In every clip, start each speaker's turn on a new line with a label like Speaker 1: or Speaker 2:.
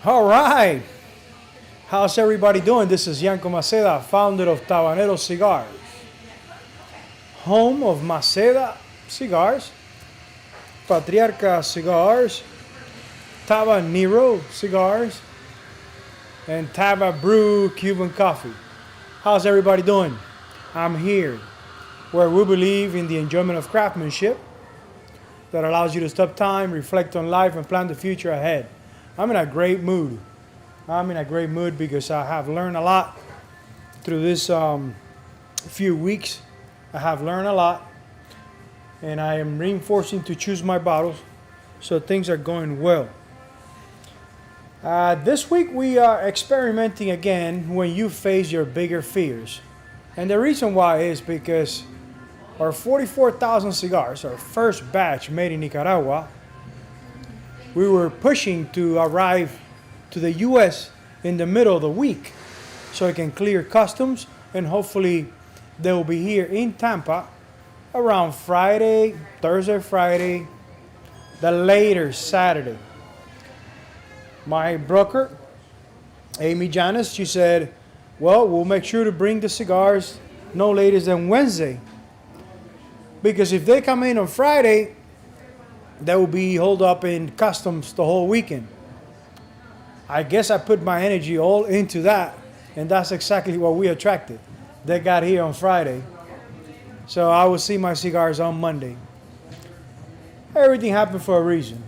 Speaker 1: All right. How's everybody doing? This is Yanko Maceda, founder of Tabanero Cigars, home of Maceda Cigars, Patriarca Cigars, Tabanero Cigars, and Taba Brew Cuban Coffee. How's everybody doing? I'm here where we believe in the enjoyment of craftsmanship that allows you to stop time, reflect on life, and plan the future ahead. I'm in a great mood. I'm in a great mood because I have learned a lot through this few weeks. I have learned a lot, and I am reinforcing to choose my bottles, so things are going well. This week we are experimenting again when you face your bigger fears. And the reason why is because our 44,000 cigars, our first batch made in Nicaragua, we were pushing to arrive to the US in the middle of the week so it can clear customs, and hopefully they will be here in Tampa around Thursday, Friday, the later Saturday. My broker, Amy Janis, she said, well, we'll make sure to bring the cigars no later than Wednesday. Because if they come in on Friday, they will be holed up in customs the whole weekend. I guess I put my energy all into that, and that's exactly what we attracted. They got here on Friday, so I will see my cigars on Monday. Everything happened for a reason.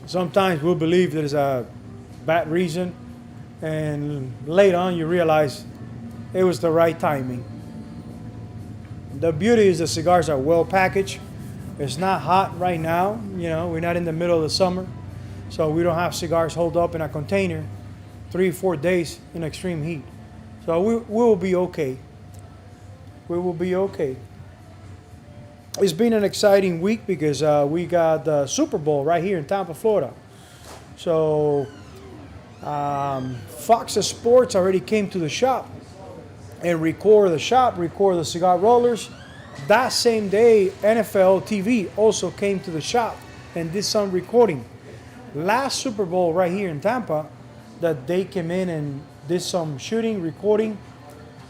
Speaker 1: Sometimes we'll believe there's a bad reason, and later on you realize it was the right timing. The beauty is the cigars are well packaged. It's not hot right now. We're not in the middle of the summer, so we don't have cigars holed up in a container 3-4 days in extreme heat. So we will be okay. We will be okay. It's been an exciting week because we got the Super Bowl right here in Tampa, Florida. So Fox Sports already came to the shop and record the cigar rollers. That same day, NFL TV also came to the shop and did some recording. Last Super Bowl right here in Tampa, that they came in and did some shooting, recording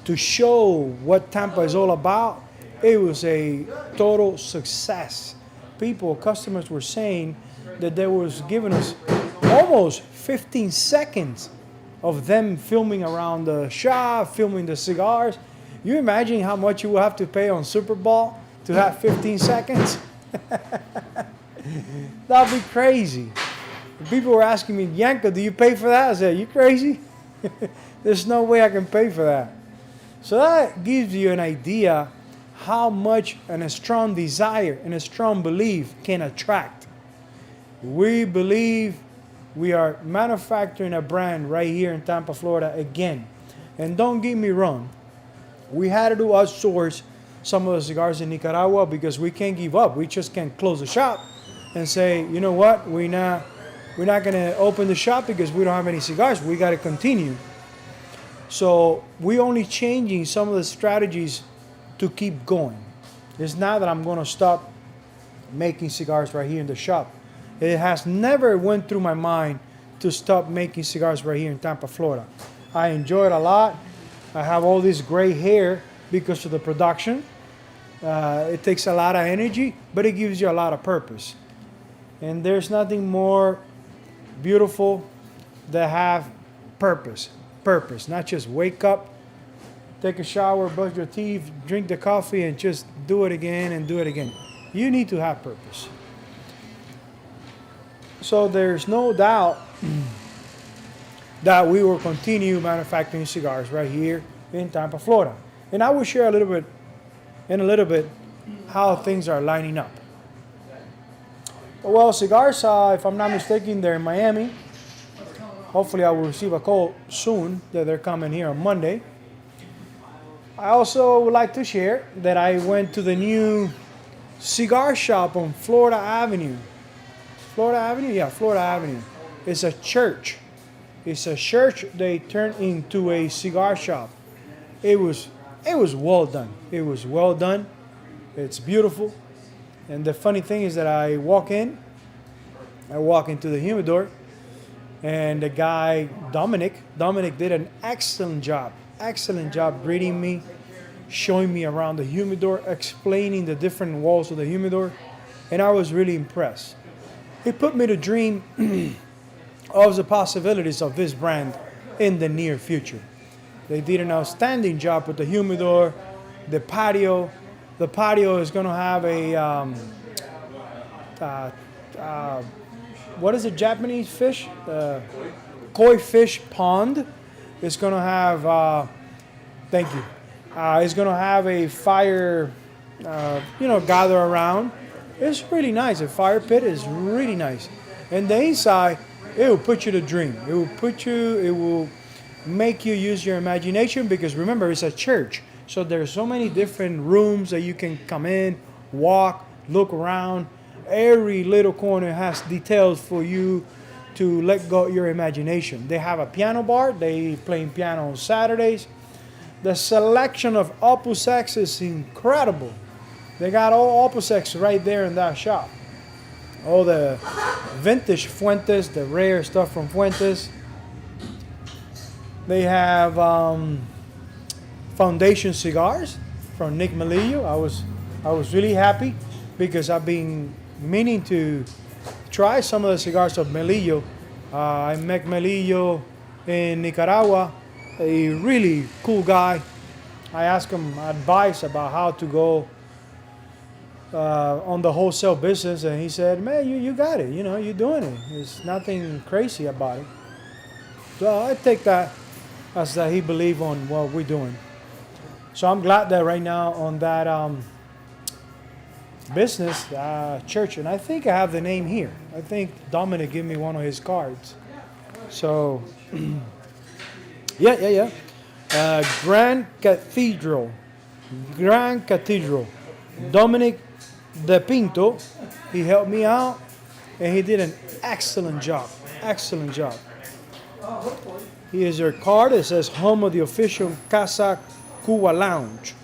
Speaker 1: to show what Tampa is all about. It was a total success. Customers were saying that they was giving us almost 15 seconds of them filming around the shop, filming the cigars. You imagine how much you will have to pay on Super Bowl to have 15 seconds? That'd be crazy. People were asking me, Yanko, do you pay for that? I said, you crazy? There's no way I can pay for that. So that gives you an idea how much a strong desire and a strong belief can attract. We believe we are manufacturing a brand right here in Tampa, Florida again. And don't get me wrong, we had to outsource some of the cigars in Nicaragua because we can't give up. We just can't close the shop and say, you know what, we're not going to open the shop because we don't have any cigars. We got to continue. So we only changing some of the strategies to keep going. It's not that I'm going to stop making cigars right here in the shop. It has never went through my mind to stop making cigars right here in Tampa, Florida. I enjoy it a lot. I have all this gray hair because of the production. It takes a lot of energy, but it gives you a lot of purpose. And there's nothing more beautiful than have purpose. Purpose, not just wake up, take a shower, brush your teeth, drink the coffee, and just do it again and do it again. You need to have purpose. So there's no doubt that we will continue manufacturing cigars right here in Tampa, Florida. And I will share a little bit how things are lining up. Well, cigars, if I'm not mistaken, they're in Miami. Hopefully I will receive a call soon that they're coming here on Monday. I also would like to share that I went to the new cigar shop on Florida Avenue. Florida Avenue? Yeah, Florida Avenue. It's a church. It's a church they turned into a cigar shop. It was well done. It was well done. It's beautiful. And the funny thing is that I walk into the humidor, And the guy, Dominic did an excellent job greeting me, showing me around the humidor, explaining the different walls of the humidor, and I was really impressed. It put me to dream of the possibilities of this brand in the near future. They did an outstanding job with the humidor, the patio. The patio is going to have a uh, uh, what is it? Japanese fish, koi fish pond. It's going to have. Thank you. It's going to have a fire, gather around. It's really nice. The fire pit is really nice, and the inside, it will put you to dream. It will put you. It will make you use your imagination because remember, it's a church. So there's so many different rooms that you can come in, walk, look around. Every little corner has details for you to let go your imagination. They have a piano bar. They play piano on Saturdays. The selection of Opus X is incredible. They got all Opus X right there in that shop. All the vintage Fuentes, the rare stuff from Fuentes. They have Foundation cigars from Nick Melillo. I was really happy because I've been meaning to try some of the cigars of Melillo. I met Melillo in Nicaragua, a really cool guy. I asked him advice about how to go on the wholesale business, and he said, "Man, you got it. You're doing it. There's nothing crazy about it." So I take that as that he believe on what we're doing. So I'm glad that right now on that business church, and I think I have the name here. I think Dominic gave me one of his cards. So yeah. Grand Cathedral. Dominic De Pinto, he helped me out, and he did an excellent job. Excellent job. Here's your card. It says home of the official Casa Cuba Lounge.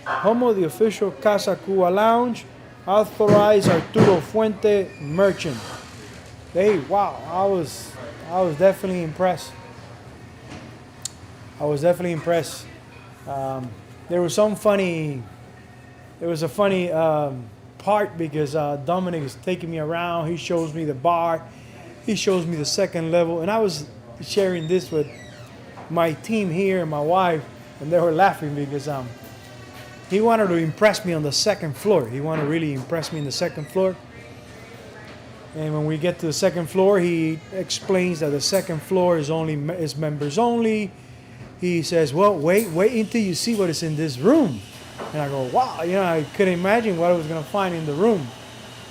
Speaker 1: Home of the official Casa Cuba Lounge. Authorized Arturo Fuente Merchant. Hey, wow! I was definitely impressed. There was some funny. There was a funny part because Dominic is taking me around. He shows me the bar. He shows me the second level, and I was sharing this with my team here and my wife, and they were laughing because he wanted to impress me on the second floor. He wanted to really impress me in the second floor. And when we get to the second floor, he explains that the second floor is members only. He says, "Well, wait until you see what is in this room." And I go, "Wow!" I couldn't imagine what I was going to find in the room,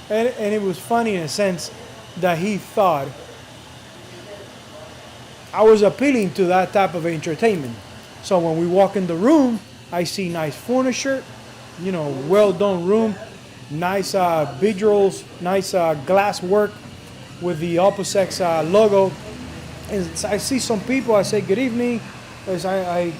Speaker 1: and it was funny in a sense that he thought I was appealing to that type of entertainment. So when we walk in the room, I see nice furniture, well done room, nice visuals, nice glass work with the Opus X logo. And I see some people, I say good evening, as I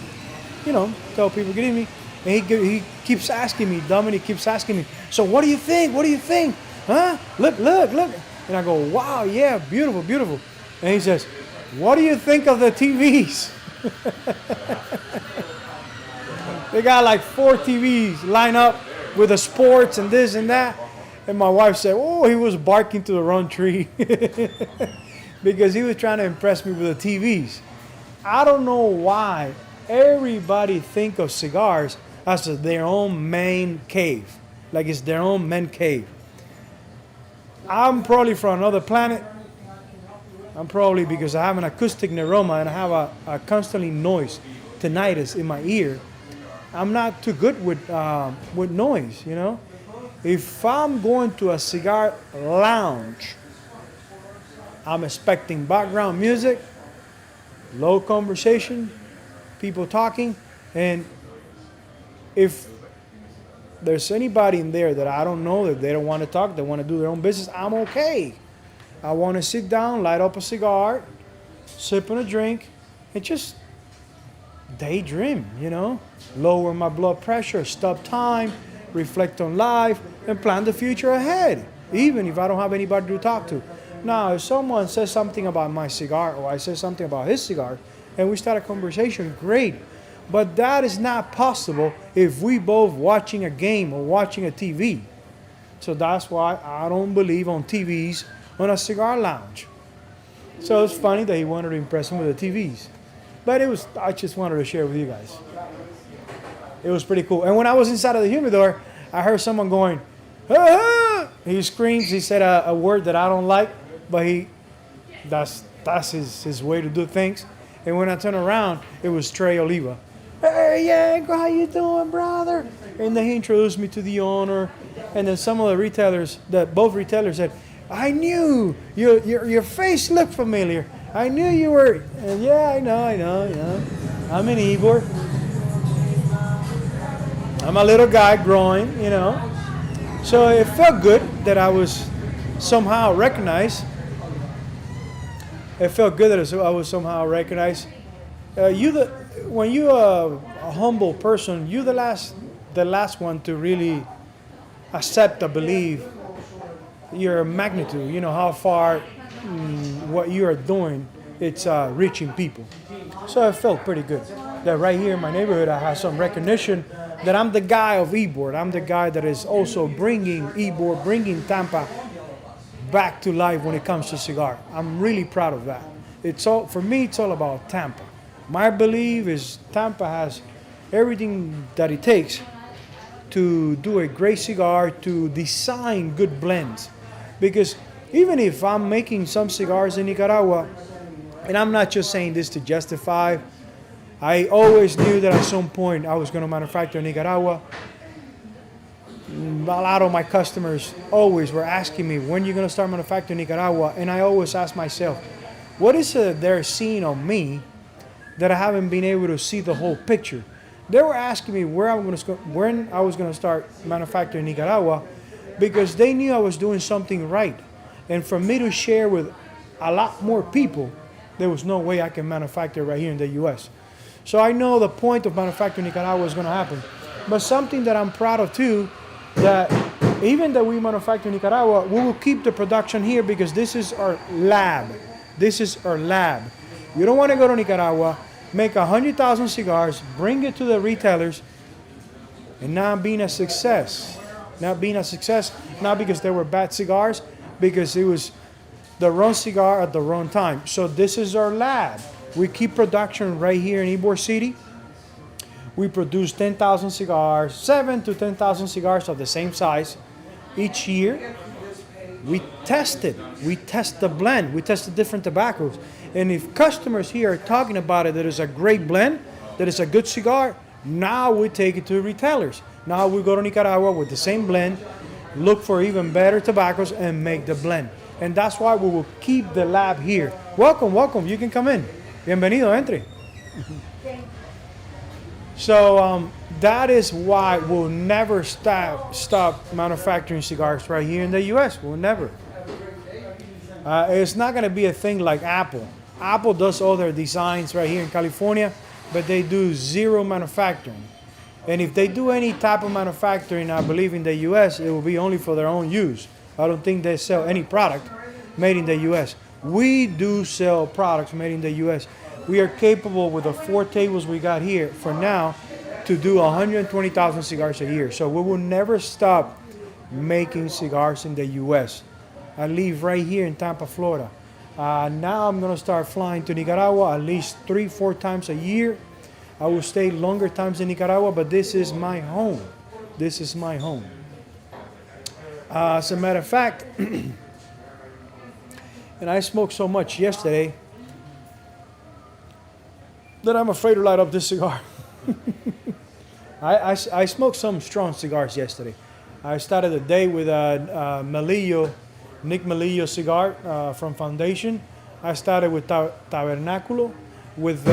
Speaker 1: tell people good evening. And he keeps asking me, Dominic keeps asking me, "So what do you think? What do you think? Huh? Look. And I go, "Wow, yeah, beautiful. And he says, "What do you think of the TVs?" They got like 4 TVs lined up with the sports and this and that. And my wife said, "Oh, he was barking to the wrong tree." Because he was trying to impress me with the TVs. I don't know why everybody think of cigars as their own man cave. Like it's their own man cave. I'm probably from another planet. I'm probably because I have an acoustic neuroma and I have a constantly noise, tinnitus in my ear. I'm not too good with noise, If I'm going to a cigar lounge, I'm expecting background music, low conversation, people talking, and if there's anybody in there that I don't know that they don't want to talk, they want to do their own business, I'm okay. I want to sit down, light up a cigar, sip on a drink, and just daydream, lower my blood pressure, stop time, reflect on life, and plan the future ahead, even if I don't have anybody to talk to. Now, if someone says something about my cigar or I say something about his cigar and we start a conversation, great. But that is not possible if we both watching a game or watching a TV. So that's why I don't believe on TVs on a cigar lounge. So it's funny that he wanted to impress him with the TVs. But I just wanted to share with you guys. It was pretty cool. And when I was inside of the humidor, I heard someone going, ah! He screams, he said a word that I don't like, but that's his way to do things. And when I turned around, it was Trey Oliva. Hey, Yanko, how you doing, brother? And then he introduced me to the owner. And then some of the retailers, both retailers said, I knew your face looked familiar. I knew you were. And yeah, I know. I'm an Ybor. I'm a little guy growing, So it felt good that I was somehow recognized. It felt good that I was somehow recognized. When you're a humble person, you're the last one to really accept or believe your magnitude. How far what you are doing, it's reaching people. So it felt pretty good that right here in my neighborhood I have some recognition that I'm the guy of Ybor. I'm the guy that is also bringing Ybor, bringing Tampa back to life when it comes to cigar. I'm really proud of that. For me, it's all about Tampa. My belief is Tampa has everything that it takes to do a great cigar, to design good blends. Because even if I'm making some cigars in Nicaragua, and I'm not just saying this to justify, I always knew that at some point I was going to manufacture in Nicaragua. A lot of my customers always were asking me, when are you going to start manufacturing in Nicaragua? And I always ask myself, what is it they're seeing on me that I haven't been able to see the whole picture? They were asking me when I was going to start manufacturing in Nicaragua because they knew I was doing something right. And for me to share with a lot more people, there was no way I can manufacture right here in the U.S. So I know the point of manufacturing in Nicaragua is going to happen. But something that I'm proud of too, that even though we manufacture in Nicaragua, we will keep the production here because this is our lab. This is our lab. You don't want to go to Nicaragua, make 100,000 cigars, bring it to the retailers, and not being a success. Not because they were bad cigars, because it was the wrong cigar at the wrong time. So this is our lab. We keep production right here in Ybor City. We produce 10,000 cigars, 7 to 10,000 cigars of the same size each year. We test it. We test the blend. We test the different tobaccos. And if customers here are talking about it, that is a great blend, that is a good cigar, now we take it to retailers. Now we go to Nicaragua with the same blend, look for even better tobaccos, and make the blend. And that's why we will keep the lab here. Welcome. You can come in. Bienvenido, entre. So that is why we'll never stop manufacturing cigars right here in the U.S. We'll never. It's not going to be a thing like Apple. Apple does all their designs right here in California, but they do zero manufacturing. And if they do any type of manufacturing, I believe in the U.S., it will be only for their own use. I don't think they sell any product made in the U.S. We do sell products made in the U.S. We are capable with the 4 tables we got here for now to do 120,000 cigars a year. So we will never stop making cigars in the U.S. I live right here in Tampa, Florida. Now I'm going to start flying to Nicaragua at least 3-4 times a year. I will stay longer times in Nicaragua, but this is my home. This is my home. As a matter of fact, and I smoked so much yesterday that I'm afraid to light up this cigar. I smoked some strong cigars yesterday. I started the day with a Nick Melillo cigar from Foundation. I started with Tabernaculo with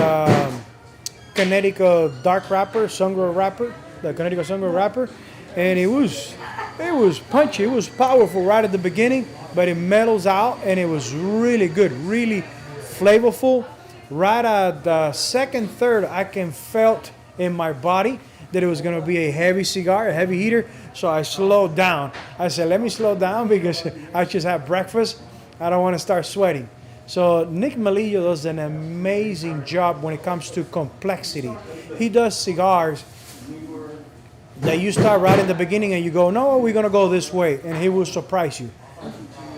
Speaker 1: Connecticut dark wrapper, Sungro wrapper, the Connecticut Sungro wrapper, and it was punchy. It was powerful right at the beginning, but it mellows out, and it was really good, really flavorful. Right at the second, third, I can felt in my body that it was going to be a heavy cigar, a heavy heater. So I slowed down. I said, let me slow down because I just had breakfast. I don't want to start sweating. So Nick Melillo does an amazing job when it comes to complexity. He does cigars that you start right in the beginning and you go, no, we're going to go this way. And he will surprise you.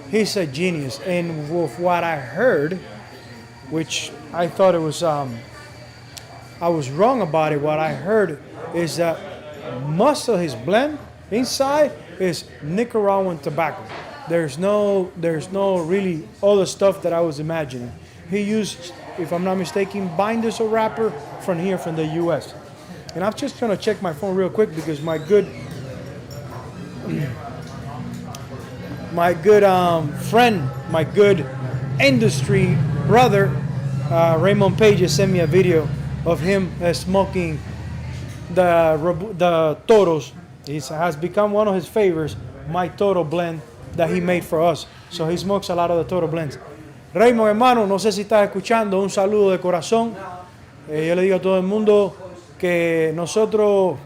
Speaker 1: He's a genius. And with what I heard, which I thought it was, I was wrong about it. What I heard is that most of his blend inside is Nicaraguan tobacco. There's no really other stuff that I was imagining. He used, if I'm not mistaken, binders or wrapper from here, from the U.S. And I'm just trying to check my phone real quick because my good friend, my good industry brother, Raymond Page, sent me a video of him smoking the Toros. It has become one of his favorites, my Toro blend that he made for us. So he smokes a lot of the Toro blends. Raymond, hermano, no sé si estás escuchando, un saludo de corazón. Yo le digo a todo el mundo que nosotros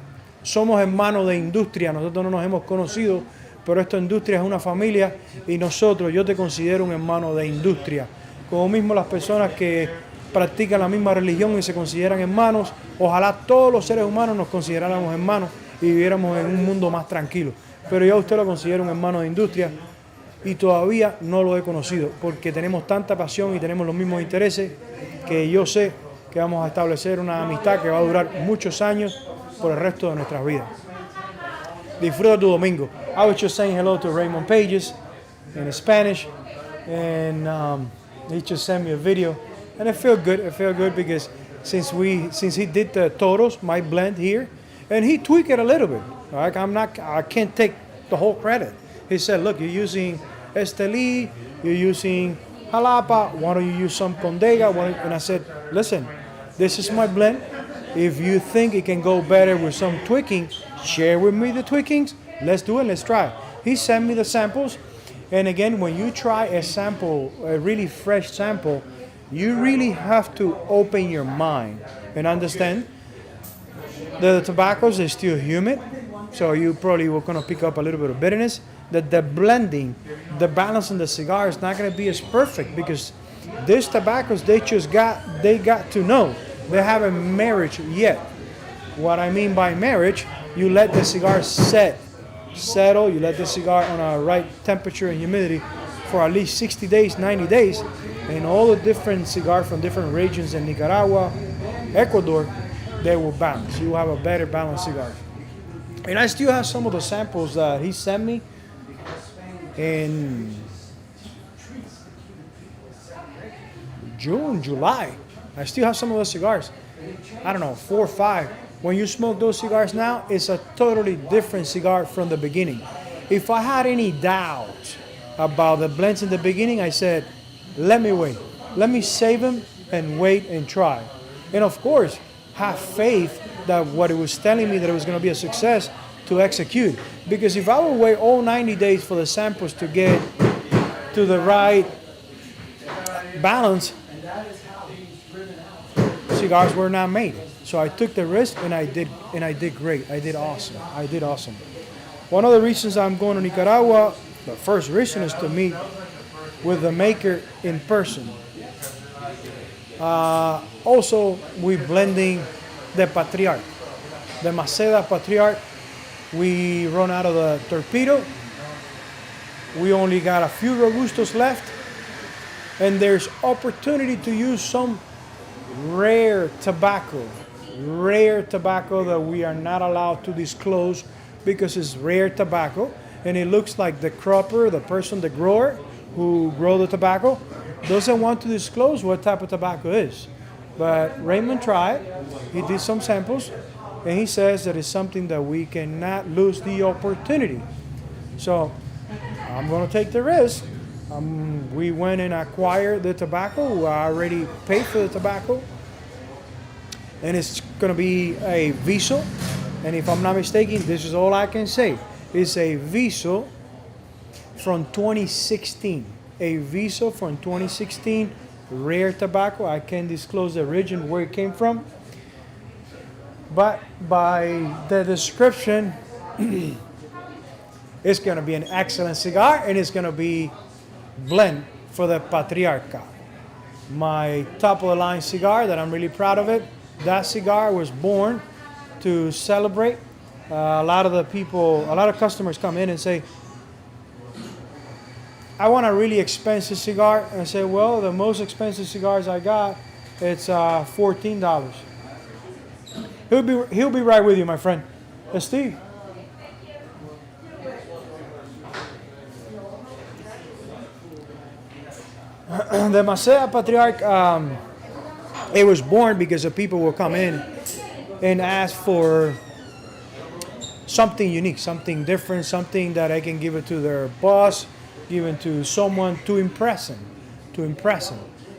Speaker 1: somos hermanos de industria, nosotros no nos hemos conocido, pero esta industria es una familia y nosotros, yo te considero un hermano de industria. Como mismo las personas que practican la misma religión y se consideran hermanos, ojalá todos los seres humanos nos consideráramos hermanos y viviéramos en un mundo más tranquilo. Pero yo a usted lo considero un hermano de industria y todavía no lo he conocido porque tenemos tanta pasión y tenemos los mismos intereses que yo sé que vamos a establecer una amistad que va a durar muchos años por el resto de nuestras vidas. Disfruta tu domingo. I was just saying hello to Raymond Pages in Spanish, and he just sent me a video, and it felt good. It felt good because since he did the Toros, my blend here, and he tweaked it a little bit. Like I can't take the whole credit. He said, look, you're using Esteli, you're using Jalapa, why don't you use some Condega? And I said, listen, this is my blend. If you think it can go better with some tweaking, share with me the tweakings. Let's do it, let's try. He sent me the samples. And again, when you try a sample, a really fresh sample, you really have to open your mind and understand the tobaccos is still humid. So you probably were going to pick up a little bit of bitterness. That the blending, the balance in the cigar is not going to be as perfect because these tobaccos, they got to know. They haven't married yet. What I mean by marriage, you let the cigar settle, you let the cigar on a right temperature and humidity for at least 60 days, 90 days, and all the different cigars from different regions in Nicaragua, Ecuador, they will balance. You will have a better balanced cigar. And I still have some of the samples that he sent me in June, July. I still have some of those cigars. I don't know, 4 or 5. When you smoke those cigars now, it's a totally different cigar from the beginning. If I had any doubt about the blends in the beginning, I said, let me wait. Let me save them and wait and try. And of course, have faith that what it was telling me that it was going to be a success to execute. Because if I would wait all 90 days for the samples to get to the right balance, cigars were not made. So I took the risk and I did great. I did awesome. One of the reasons I'm going to Nicaragua, the first reason is to meet with the maker in person. Also, we're blending the Patriarch. The Maceda Patriarch, we run out of the Torpedo. We only got a few Robustos left. And there's opportunity to use some rare tobacco that we are not allowed to disclose because it's rare tobacco. And it looks like the cropper, the person, the grower who grow the tobacco, doesn't want to disclose what type of tobacco is. But Raymond tried, he did some samples, and he says that it's something that we cannot lose the opportunity. So I'm going to take the risk. We went and acquired the tobacco. I already paid for the tobacco. And it's going to be a Viso. And if I'm not mistaken, this is all I can say. It's a Viso from 2016. A Viso from 2016, rare tobacco. I can't disclose the region where it came from. But by the description, it's going to be an excellent cigar, and it's going to be blend for the Patriarca, my top of the line cigar that I'm really proud of it. That cigar was born to celebrate. A lot of customers come in and say, I want a really expensive cigar. And I say, well, the most expensive cigars I got, it's $14. He'll be right with you, my friend. Steve. The Macea Patriarch, it was born because the people will come in and ask for something unique, something different, something that I can give it to their boss, give it to someone to impress him,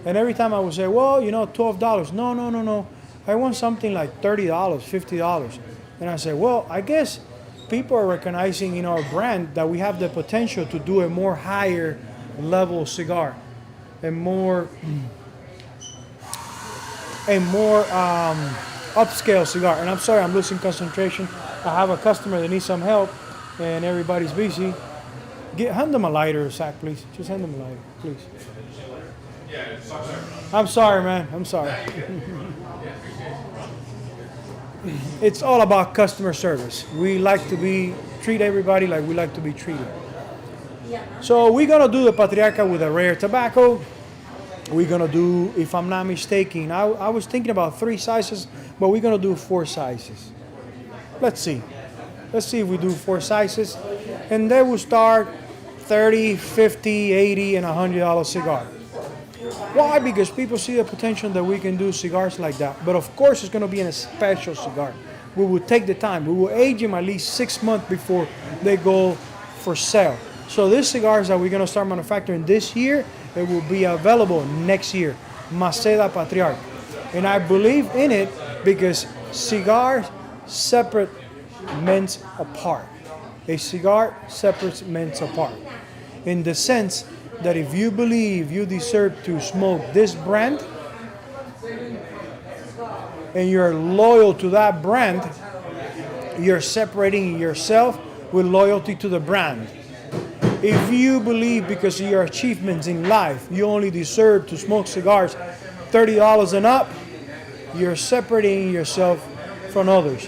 Speaker 1: And every time I would say, well, $12. No. I want something like $30, $50. And I say, well, I guess people are recognizing in our brand that we have the potential to do a more higher level cigar, a more upscale cigar. And I'm sorry, I'm losing concentration. I have a customer that needs some help, and everybody's busy. Hand them a lighter, Zach, please. Just hand them a lighter, please. I'm sorry, man. I'm sorry. It's all about customer service. We like to treat everybody like we like to be treated. So we're gonna do the Patriarca with a rare tobacco. We're gonna do, if I'm not mistaken, I was thinking about 3 sizes, but we're gonna do 4 sizes. Let's see if we do 4 sizes, and then we'll start $30, $50, $80, and $100 cigar. Why? Because people see the potential that we can do cigars like that. But of course, it's going to be a special cigar. We will take the time. We will age them at least 6 months before they go for sale. So these cigars that we're going to start manufacturing this year, it will be available next year. Maceda Patriarch. And I believe in it because cigars separate men apart. A cigar separates men apart. In the sense that if you believe you deserve to smoke this brand and you're loyal to that brand, you're separating yourself with loyalty to the brand. If you believe because of your achievements in life you only deserve to smoke cigars $30 and up, you're separating yourself from others.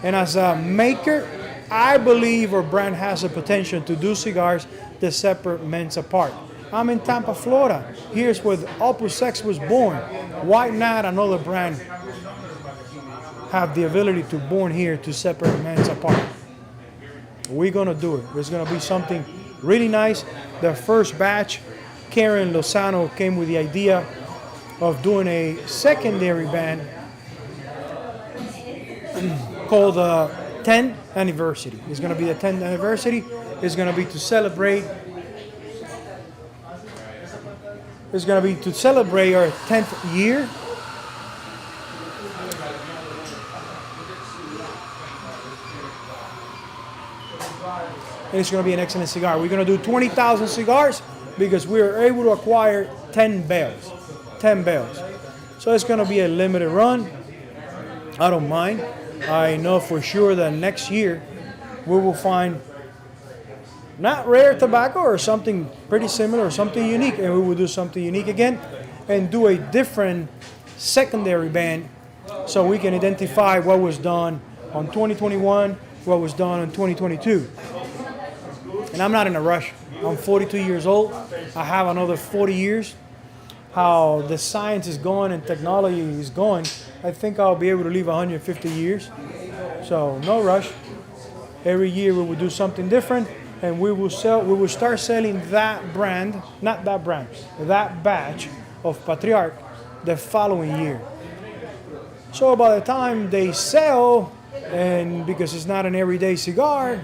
Speaker 1: And as a maker, I believe our brand has the potential to do cigars that separate men apart. I'm in Tampa, Florida. Here's where Opus X was born. Why not another brand have the ability to born here to separate men apart? We're gonna do it. It's gonna be something really nice. The first batch, Karen Lozano came with the idea of doing a secondary band called 10th anniversary. It's going to be the 10th anniversary. It's going to be to celebrate. It's going to be to celebrate our 10th year. And it's going to be an excellent cigar. We're going to do 20,000 cigars because we were able to acquire 10 bales. 10 bales. So it's going to be a limited run. I don't mind. I know for sure that next year we will find not rare tobacco or something pretty similar or something unique, and we will do something unique again and do a different secondary band so we can identify what was done on 2021, what was done in 2022. And I'm not in a rush. I'm 42 years old. I have another 40 years. How the science is going and technology is going, I think I'll be able to live 150 years. So no rush. Every year we will do something different, and we will start selling that brand, not that brand, that batch of Patriarch the following year. So by the time they sell, and because it's not an everyday cigar,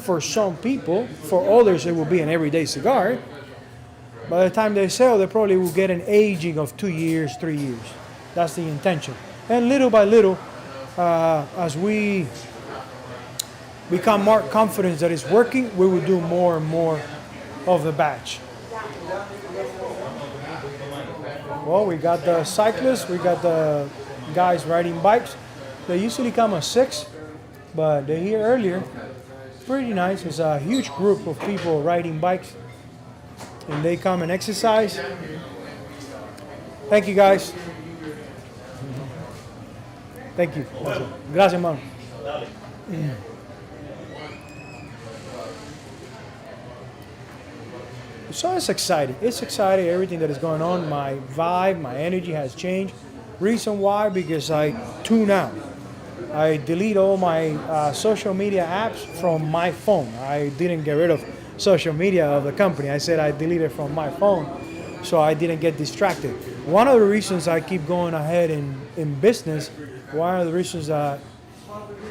Speaker 1: for some people, for others it will be an everyday cigar. By the time they sell, they probably will get an aging of 2 years, 3 years. That's the intention. And little by little, as we become more confident that it's working, we will do more and more of the batch. Well, we got the cyclists, we got the guys riding bikes. They usually come at 6, but they're here earlier. Pretty nice. It's a huge group of people riding bikes. and they come and exercise. Thank you, guys. Thank you. Gracias, mano. So it's exciting. It's exciting, everything that is going on. My vibe, my energy has changed. Reason why? Because I tune out. I delete all my social media apps from my phone. I didn't get rid of social media of the company. I said I deleted from my phone so I didn't get distracted. One of the reasons I keep going ahead in business, one of the reasons that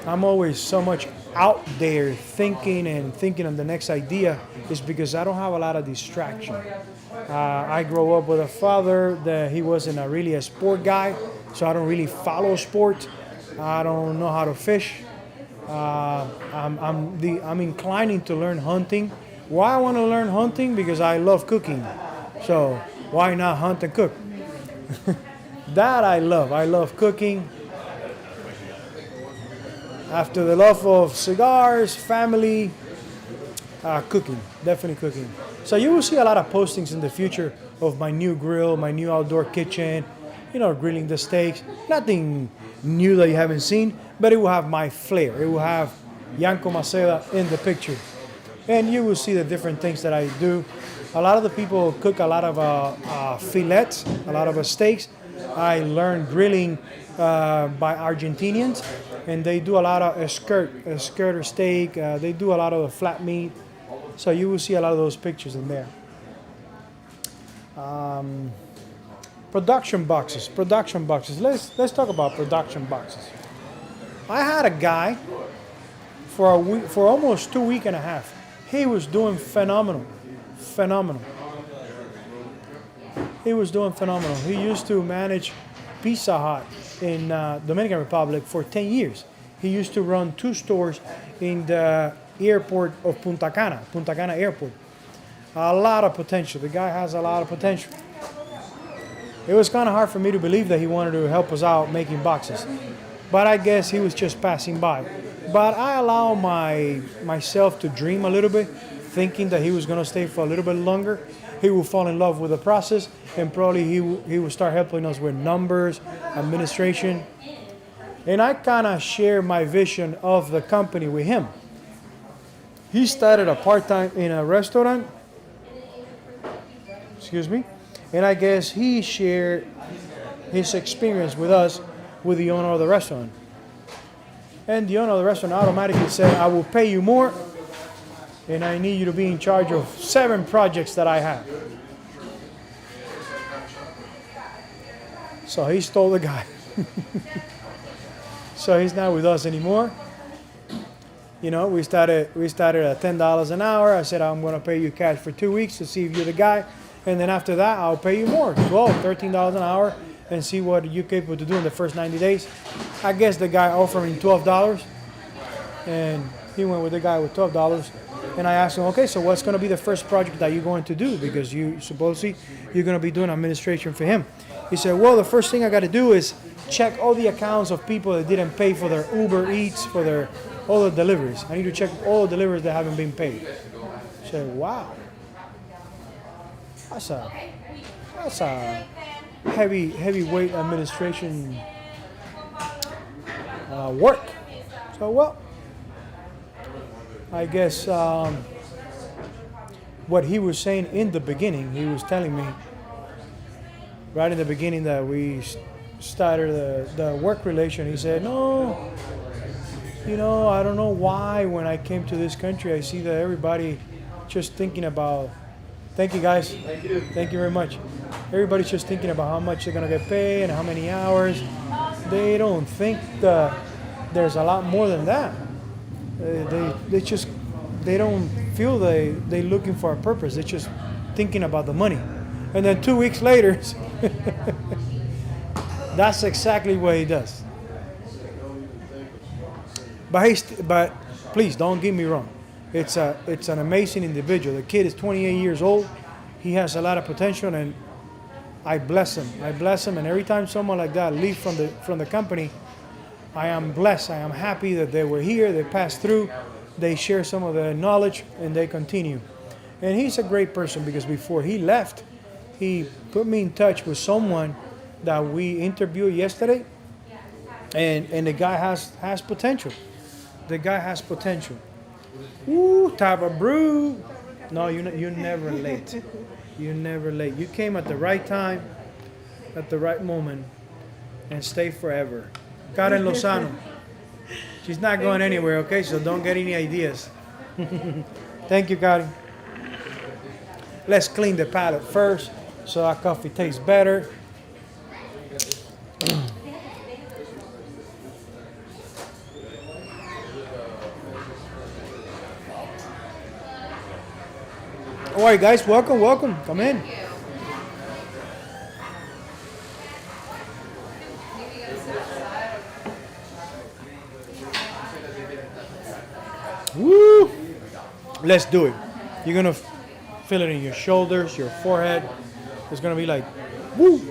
Speaker 1: I'm always so much out there thinking of the next idea is because I don't have a lot of distraction. I grew up with a father that he wasn't really a sport guy, so I don't really follow sports. I don't know how to fish. I'm inclining to learn hunting. Why I want to learn hunting? Because I love cooking. So why not hunt and cook? That I love. I love cooking. After the love of cigars, family, cooking, definitely cooking. So you will see a lot of postings in the future of my new grill, my new outdoor kitchen, grilling the steaks. Nothing new that you haven't seen, but it will have my flair. It will have Yanko Maceda in the picture. And you will see the different things that I do. A lot of the people cook a lot of fillets, a lot of steaks. I learned grilling by Argentinians, and they do a lot of skirt or steak. They do a lot of the flat meat. So you will see a lot of those pictures in there. Production boxes. Let's talk about production boxes. I had a guy for a week, for almost 2 weeks and a half. He was doing phenomenal. He was doing phenomenal. He used to manage Pizza Hut in Dominican Republic for 10 years. He used to run 2 stores in the airport of Punta Cana Airport. A lot of potential. The guy has a lot of potential. It was kind of hard for me to believe that he wanted to help us out making boxes. But I guess he was just passing by. But I allow myself to dream a little bit, thinking that he was going to stay for a little bit longer. He will fall in love with the process, and probably he will start helping us with numbers, administration. And I kind of share my vision of the company with him. He started a part-time in a restaurant. Excuse me. And I guess he shared his experience with us, with the owner of the restaurant. And the owner of the restaurant automatically said, I will pay you more, and I need you to be in charge of 7 projects that I have. So he stole the guy. So he's not with us anymore. We started at $10 an hour. I said, I'm going to pay you cash for 2 weeks to see if you're the guy. And then after that, I'll pay you more, $12, $13 an hour, and see what you're capable to do in the first 90 days. I guess the guy offered him $12, and he went with the guy with $12. And I asked him, okay, so what's going to be the first project that you're going to do? Because you supposedly you're going to be doing administration for him. He said, well, the first thing I got to do is check all the accounts of people that didn't pay for their Uber Eats, for all the deliveries. I need to check all the deliveries that haven't been paid. I said, wow. That's a heavyweight administration work. So, well, I guess what he was saying in the beginning, he was telling me right in the beginning that we started the work relation. He said, no, I don't know why when I came to this country, I see that everybody just thinking about, thank you guys. Thank you very much. Everybody's just thinking about how much they're going to get paid and how many hours. They don't think that there's a lot more than that. They don't feel they're looking for a purpose. They're just thinking about the money. And then 2 weeks later, that's exactly what he does. But please don't get me wrong. It's an amazing individual. The kid is 28 years old. He has a lot of potential, and I bless him. And every time someone like that leaves from the company, I am blessed. I am happy that they were here. They passed through. They share some of their knowledge, and they continue. And he's a great person because before he left, he put me in touch with someone that we interviewed yesterday, and the guy has potential. The guy has potential. Ooh, Taba Brew. No, you're never late. You're never late. You came at the right time, at the right moment, and stay forever. Karen Lozano. She's not going anywhere, okay? So don't get any ideas. Thank you, Karen. Let's clean the palate first so our coffee tastes better. All right, guys, welcome. Come in. Woo! Let's do it. You're gonna feel it in your shoulders, your forehead. It's gonna be like, woo!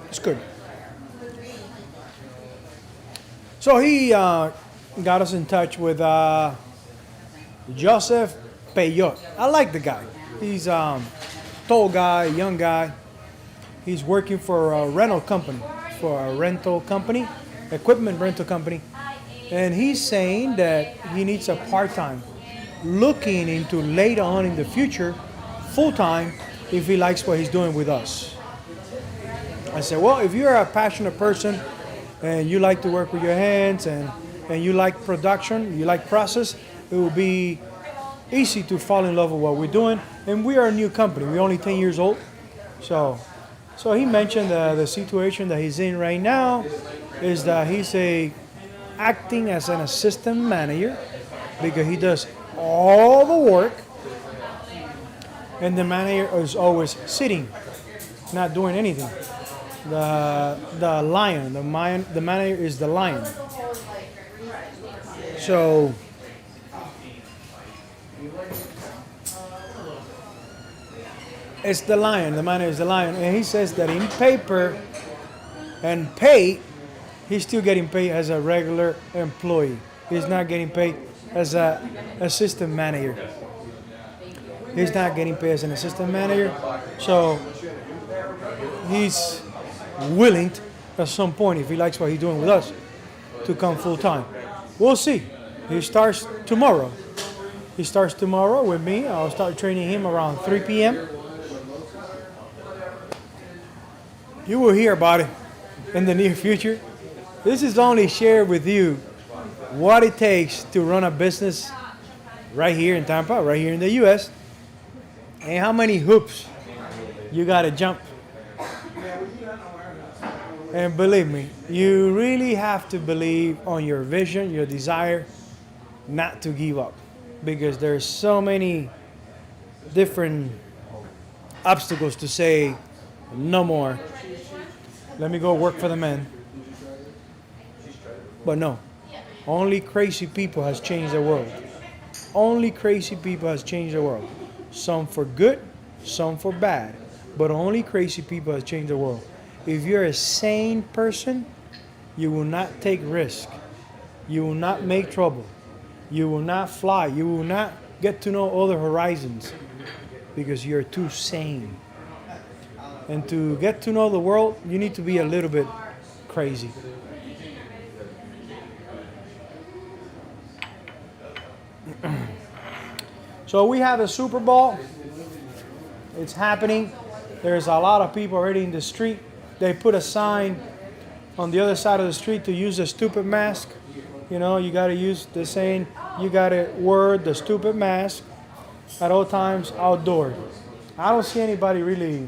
Speaker 1: It's good. So he got us in touch with Joseph Peyot. I like the guy. He's tall guy, young guy. He's working for a rental company, equipment rental company. And he's saying that he needs a part-time, looking into later on in the future, full-time, if he likes what he's doing with us. I said, well, if you're a passionate person and you like to work with your hands and you like production, you like process, it will be easy to fall in love with what we're doing. And we are a new company. We're only 10 years old. So he mentioned the situation that he's in right now is that he's acting as an assistant manager because he does all the work and the manager is always sitting, not doing anything. The lion, the manager is the lion. So it's the lion, the manager is the lion. And he says that in paper and pay, he's still getting paid as a regular employee. He's not getting paid as an assistant manager. He's not getting paid as an assistant manager. So he's willing at some point, if he likes what he's doing with us, to come full time. We'll see. He starts tomorrow. He starts tomorrow with me. I'll start training him around 3 p.m. You will hear about it in the near future. This is only shared with you what it takes to run a business right here in Tampa, right here in the U.S., and how many hoops you got to jump. And believe me, you really have to believe on your vision, your desire, not to give up. Because there's so many different obstacles to say, no more. Let me go work for the men. But no, only crazy people has changed the world. Only crazy people has changed the world. Some for good, some for bad. But only crazy people has changed the world. If you're a sane person, you will not take risk. You will not make trouble. You will not fly. You will not get to know other horizons because you're too sane. And to get to know the world, you need to be a little bit crazy. So we have a Super Bowl. It's happening. There's a lot of people already in the street. They put a sign on the other side of the street to use the stupid mask. You know, you got to use the saying, you got to wear the stupid mask at all times outdoors. I don't see anybody really.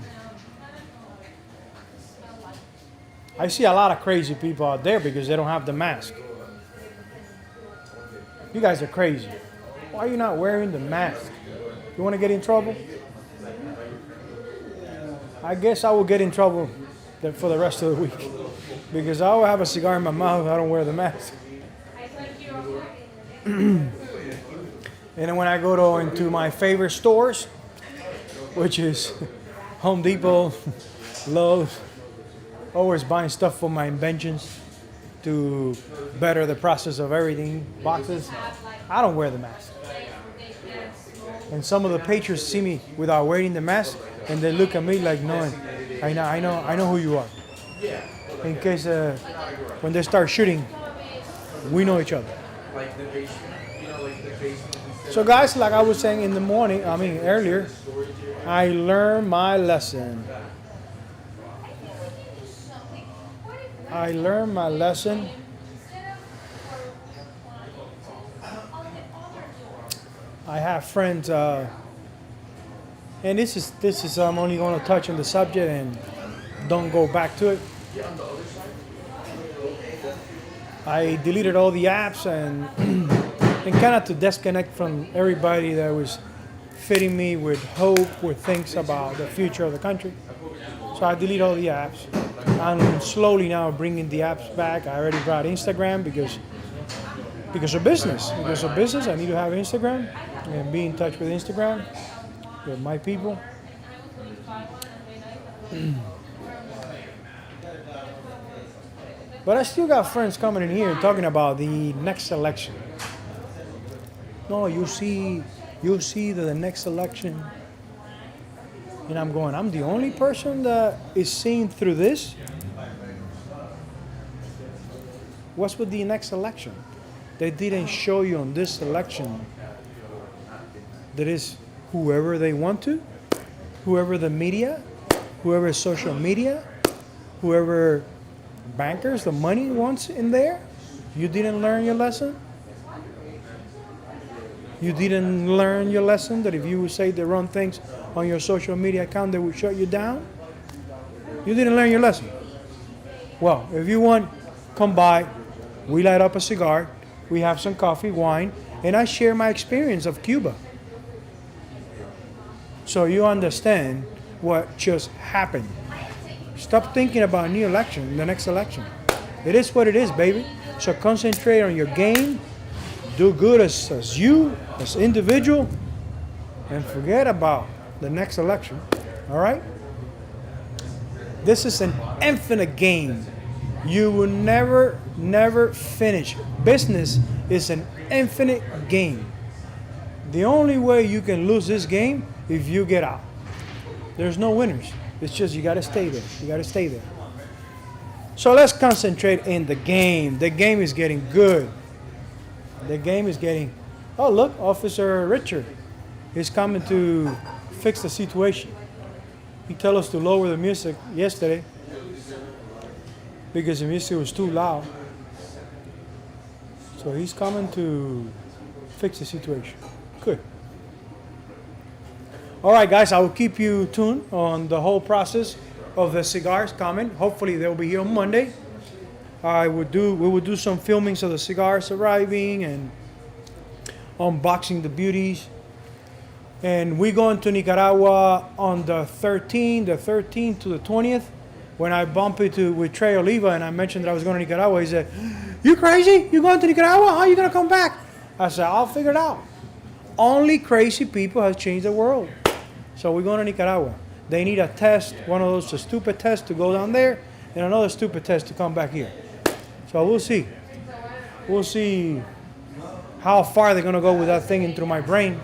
Speaker 1: I see a lot of crazy people out there because they don't have the mask. You guys are crazy. Why are you not wearing the mask? You want to get in trouble? I guess I will get in trouble for the rest of the week because I will have a cigar in my mouth if I don't wear the mask. And then when I go into my favorite stores, which is Home Depot, Lowe's, always buying stuff for my inventions to better the process of everything, boxes, I don't wear the mask. And some of the patrons see me without wearing the mask, and they look at me like knowing, I know who you are. In case when they start shooting, we know each other. So guys, like I was saying in the morning, earlier, I learned my lesson. I learned my lesson. I have friends, and this is I'm only going to touch on the subject and don't go back to it. I deleted all the apps and kind of to disconnect from everybody that was fitting me with hope, with things about the future of the country. So I deleted all the apps. I'm slowly now bringing the apps back. I already brought Instagram because of business. Because of business, I need to have Instagram and be in touch with Instagram, with my people. But I still got friends coming in here and talking about the next election. No, you see the next election. And I'm going, I'm the only person that is seeing through this? What's with the next election? They didn't show you on this election that is whoever they want to, whoever the media, whoever social media, whoever bankers, the money wants in there. You didn't learn your lesson? You didn't learn your lesson that if you would say the wrong things on your social media account, they would shut you down? You didn't learn your lesson. Well, if you want, come by. We light up a cigar. We have some coffee, wine, and I share my experience of Cuba. So you understand what just happened. Stop thinking about a new election, the next election. It is what it is, baby. So concentrate on your game. Do good as you, as individual, and forget about the next election. All right? This is an infinite game. You will never finish. Business is an infinite game. The only way you can lose this game if you get out. There's no winners. It's just you got to stay there. You got to stay there. So let's concentrate in the game. The game is getting good. The game is getting... Oh, look, Officer Richard is coming to fix the situation. He told us to lower the music yesterday because the music was too loud. So he's coming to fix the situation. Good. All right, guys, I will keep you tuned on the whole process of the cigars coming. Hopefully, they'll be here on Monday. We will do some filmings of the cigars arriving and unboxing the beauties. And we're going to Nicaragua on the 13th to the 20th. When I bumped into with Trey Oliva and I mentioned that I was going to Nicaragua, he said, "You crazy? You going to Nicaragua? How are you going to come back?" I said, "I'll figure it out." Only crazy people have changed the world. So we're going to Nicaragua. They need a test, one of those stupid tests to go down there, and another stupid test to come back here. So we'll see. We'll see how far they're going to go with that thing into my brain.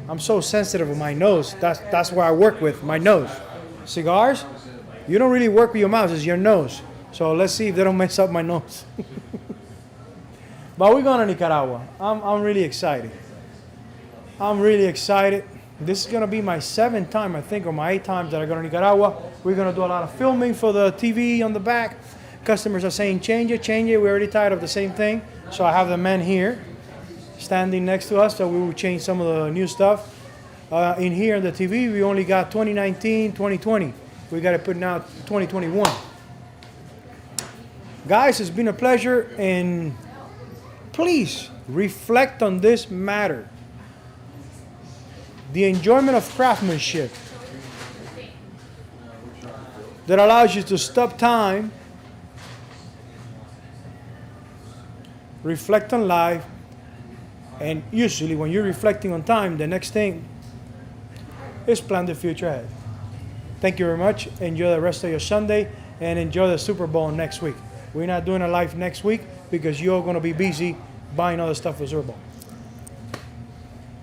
Speaker 1: I'm so sensitive with my nose. That's where I work with, my nose. Cigars, you don't really work with your mouth, it's your nose. So let's see if they don't mess up my nose. But we're going to Nicaragua. I'm really excited. I'm really excited. This is going to be my 7th time, I think, or my 8th time that I go to Nicaragua. We're going to do a lot of filming for the TV on the back. Customers are saying, change it. We're already tired of the same thing. So I have the man here standing next to us, so we will change some of the new stuff. In here on the TV, we only got 2019, 2020. We got to put now 2021. Guys, it's been a pleasure, and please reflect on this matter. The enjoyment of craftsmanship that allows you to stop time reflect on life, and usually when you're reflecting on time, the next thing is plan the future ahead. Thank you very much. Enjoy the rest of your Sunday and enjoy the Super Bowl next week. We're not doing a live next week because you're going to be busy buying other stuff for Super Bowl.